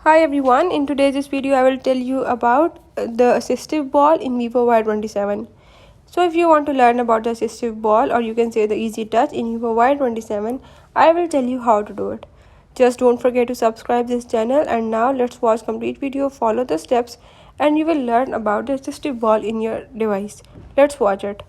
Hi everyone, in today's video I will tell you about the assistive ball in Vivo Y27. So if you want to learn about the assistive ball, or you can say the easy touch in Vivo Y27, I will tell you how to do it. Just don't forget to subscribe this channel, and now let's watch complete video, follow the steps, and you will learn about the assistive ball in your device. Let's watch it.